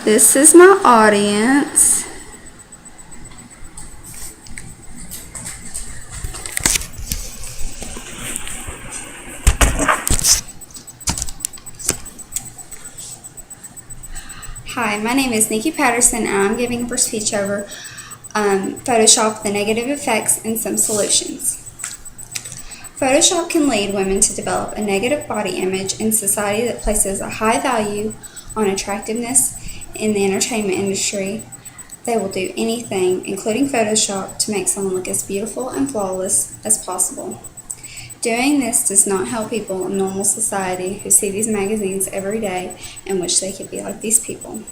This is my audience. Hi, my name is Nikki Patterson, and I'm giving a speech over Photoshop, the negative effects, and some solutions. Photoshop can lead women to develop a negative body image in society that places a high value on attractiveness in the entertainment industry. They will do anything, including Photoshop, to make someone look as beautiful and flawless as possible. Doing this does not help people in normal society who see these magazines every day and wish they could be like these people.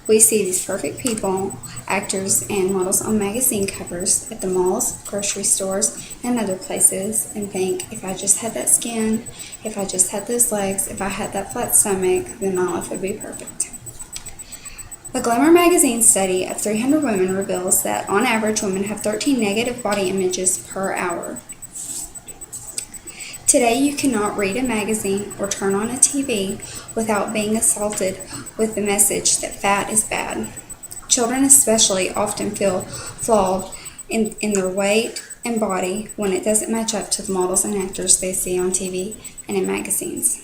We see these perfect people, actors and models on magazine covers at the malls, grocery stores, and other places and think, if I just had that skin, if I just had those legs, if I had that flat stomach, then my life would be perfect. A Glamour magazine study of 300 women reveals that on average women have 13 negative body images per hour. Today you cannot read a magazine or turn on a TV without being assaulted with the message that fat is bad. Children especially often feel flawed in their weight and body when it doesn't match up to the models and actors they see on TV and in magazines.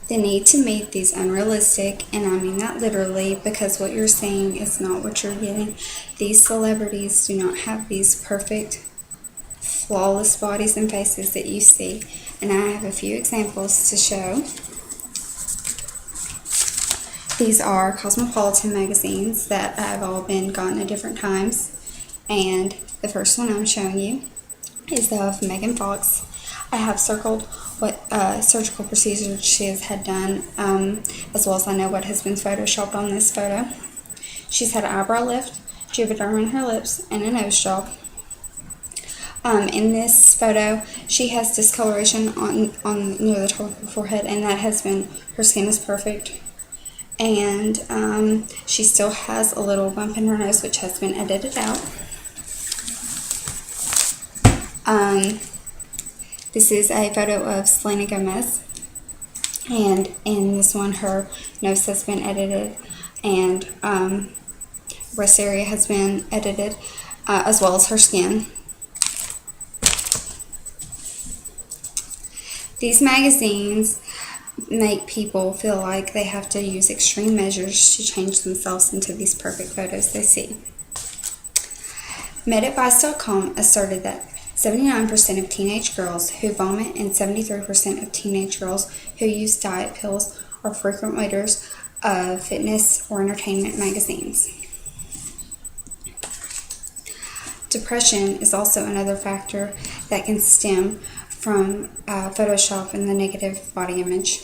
The need to meet these unrealistic, and I mean that literally because what you're seeing is not what you're getting. These celebrities do not have these perfect, flawless bodies and faces that you see, and I have a few examples to show. These are Cosmopolitan magazines that have all been gotten at different times, and the first one I'm showing you is of Megan Fox. I have circled what surgical procedures she has had done, as well as I know what has been photoshopped on this photo. She's had an eyebrow lift, juvederm in her lips, and a nose job. In this photo, she has discoloration on near the top of her forehead, and that has been, her skin is perfect. And she still has a little bump in her nose, which has been edited out. This is a photo of Selena Gomez, and in this one, her nose has been edited, and breast area has been edited, as well as her skin. These magazines make people feel like they have to use extreme measures to change themselves into these perfect photos they see. MedAdvice.com asserted that 79% of teenage girls who vomit and 73% of teenage girls who use diet pills are frequent readers of fitness or entertainment magazines. Depression is also another factor that can stem from Photoshop and the negative body image.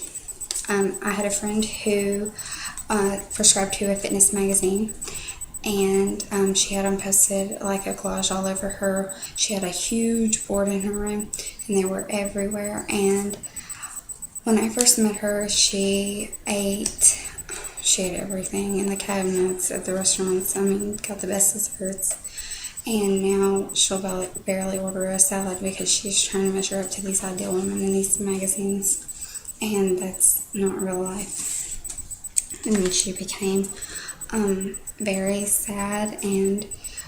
I had a friend who prescribed to a fitness magazine, and she had them posted like a collage all over her. She had a huge board in her room, and they were everywhere. And when I first met her, she ate everything in the cabinets at the restaurants. I mean, got the best desserts. And now she'll barely order a salad because she's trying to measure up to these ideal women in these magazines. And that's not real life. And she became very sad, and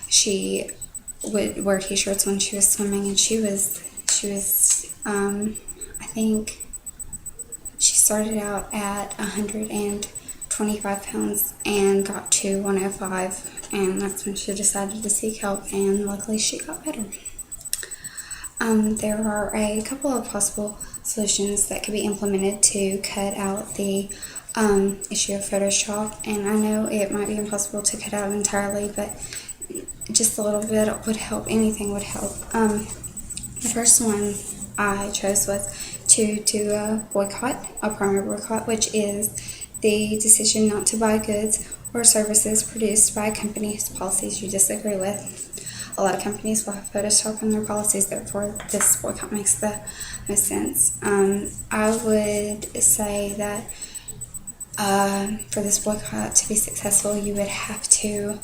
she would wear t-shirts when she was swimming, and she was I think she started out at 125 pounds and got to 105, and that's when she decided to seek help, and luckily she got better. There are a couple of possible solutions that could be implemented to cut out the issue of Photoshop, and I know it might be impossible to cut out entirely, but just a little bit would help. Anything would help. The first one I chose was to do a primary boycott, which is the decision not to buy goods or services produced by a company whose policies you disagree with. A lot of companies will have Photoshop in their policies, therefore this boycott makes the most sense. I would say that for this boycott to be successful, you would have to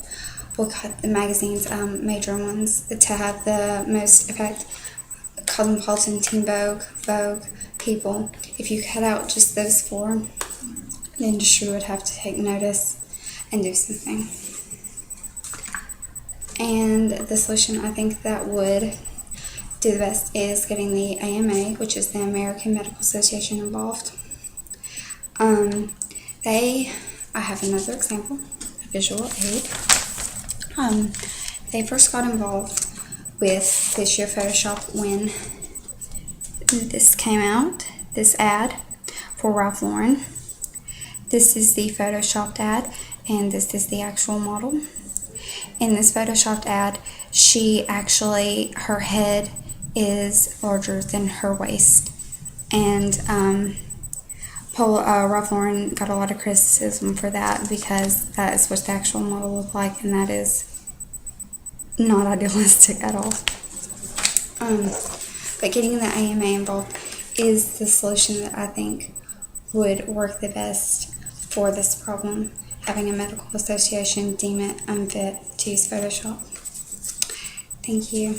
boycott the magazines, major ones, to have the most effect. Cosmopolitan, Teen Vogue, People. If you cut out just those four, the industry would have to take notice and do something. And the solution I think that would do the best is getting the AMA, which is the American Medical Association, involved. I have another example, a visual aid. They first got involved with this year Photoshop when this came out, this ad for Ralph Lauren. This is the Photoshopped ad, and this is the actual model. In this Photoshopped ad, her head is larger than her waist, and Ralph Lauren got a lot of criticism for that because that is what the actual model looked like, and that is not idealistic at all. But getting the AMA involved is the solution that I think would work the best for this problem, having a medical association deem it unfit to use Photoshop. Thank you.